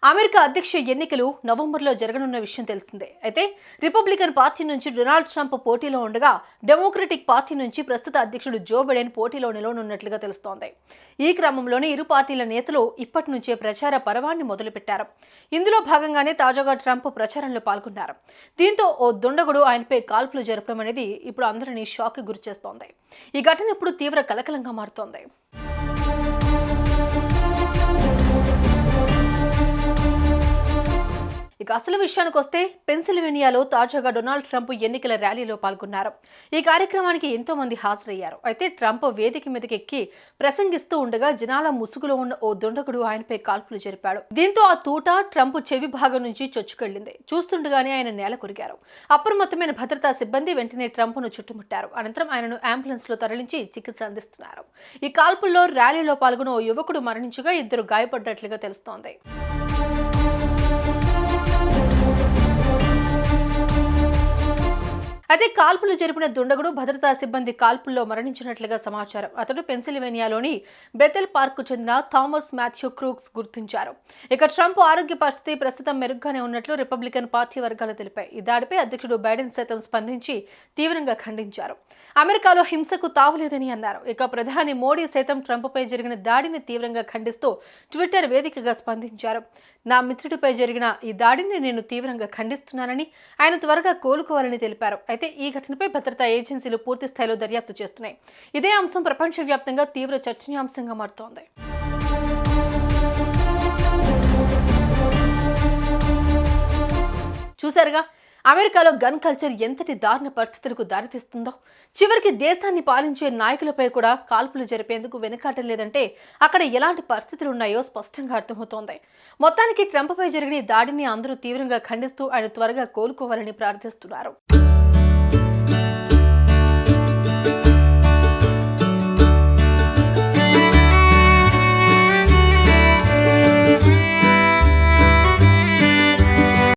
America అధ్యక్ష ఎన్నికలు నవంబర్లో జరగనున్న విషయం తెలిసిందే. అయితే రిపబ్లికన్ పార్టీ నుంచి డొనాల్డ్ ట్రంప్ పోటీలో ఉండగా డెమోక్రటిక్ పార్టీ నుంచి ప్రస్తుత అధ్యక్షుడు జో బైడెన్ పోటీలో నిలవనున్నట్లుగా తెలుస్తోంది. ఈ క్రమంలోనే ఇరు పార్టీల నేతలు ఇప్పటి నుంచే ప్రచార పర్వాన్ని మొదలుపెట్టారు. ఇందులో భాగంగానే తాజాగా ట్రంప్ ప్రచారంలో పాల్గొన్నారు. దీంతో ఓ దుండగుడు ఆయనపై కాల్పులు జరపడం అనేది ఇప్పుడు అందరినీ షాక్ కి గురిచేస్తోంది. ఈ ఘటన ఇప్పుడు తీవ్ర కలకలంగా మారుతోంది. ఇక అసలు విషయానికి వస్తే పెన్సిల్వేనియాలో తాజాగా డొనాల్డ్ ట్రంప్ ఎన్నికల ర్యాలీలో పాల్గొన్నారు. ఈ కార్యక్రమానికి ఎంతో మంది హాజరయ్యారు. అయితే ట్రంప్ వేదిక మీదకి ఎక్కి ప్రసంగిస్తూ ఉండగా జనాల ముసుగులో ఉన్న ఓ దుండగుడు ఆయనపై కాల్పులు జరిపాడు. దీంతో ఆ తూట ట్రంప్ చెవి భాగం నుంచి చొచ్చుకెళ్లింది. చూస్తుండగానే ఆయన నేల కొరిగారు. అప్రమత్తమైన భద్రతా సిబ్బంది వెంటనే ట్రంప్ ను చుట్టుముట్టారు. అనంతరం ఆయనను అంబులెన్స్ లో తరలించి చికిత్స అందిస్తున్నారు. ఈ కాల్పుల్లో ర్యాలీలో పాల్గొన్న ఓ యువకుడు మరణించగా ఇద్దరు గాయపడ్డట్లుగా తెలుస్తోంది. అయితే కాల్పులు జరిపిన దుండగుడు భద్రతా సిబ్బంది కాల్పుల్లో మరణించినట్లుగా సమాచారం. అతడు పెన్సిల్వేనియాలోని బెథెల్ పార్క్ కు చెందిన థామస్ మాథ్యూ క్రూక్స్ గుర్తించారు. ఇక ట్రంప్ ఆరోగ్య పరిస్థితి ప్రస్తుతం మెరుగ్గానే ఉన్నట్లు రిపబ్లికన్ పార్టీ వర్గాలు తెలిపాయి. ఈ దాడిపై అధ్యక్షుడు బైడెన్ సైతం స్పందించి తీవ్రంగా ఖండించారు. అమెరికాలో హింసకు తావులేదని అన్నారు. ఇక ప్రధాని మోడీ సైతం ట్రంప్పై జరిగిన దాడిని తీవ్రంగా ఖండిస్తూ ట్విట్టర్ వేదికగా స్పందించారు. నా మిత్రుడిపై జరిగిన ఈ దాడిని నేను తీవ్రంగా ఖండిస్తున్నానని, ఆయన త్వరగా కోలుకోవాలని తెలిపారు. అయితే ఈ ఘటనపై భద్రతా ఏజెన్సీలు పూర్తి స్థాయిలో దర్యాప్తు చేస్తున్నాయి. ఇదే అంశం ప్రపంచవ్యాప్తంగా తీవ్ర చర్చనీయాంశంగా మారుతోంది. చూశారుగా, అమెరికాలో గన్ కల్చర్ ఎంతటి దారుణ పరిస్థితులకు దారితీస్తుందో. చివరికి దేశాన్ని పాలించే నాయకులపై కూడా కాల్పులు జరిపేందుకు వెనుకాటం లేదంటే అక్కడ ఎలాంటి పరిస్థితులు ఉన్నాయో స్పష్టంగా అర్థమవుతోంది. మొత్తానికి ట్రంప్పై జరిగిన దాడిని అందరూ తీవ్రంగా ఖండిస్తూ ఆయన త్వరగా కోలుకోవాలని ప్రార్థిస్తున్నారు.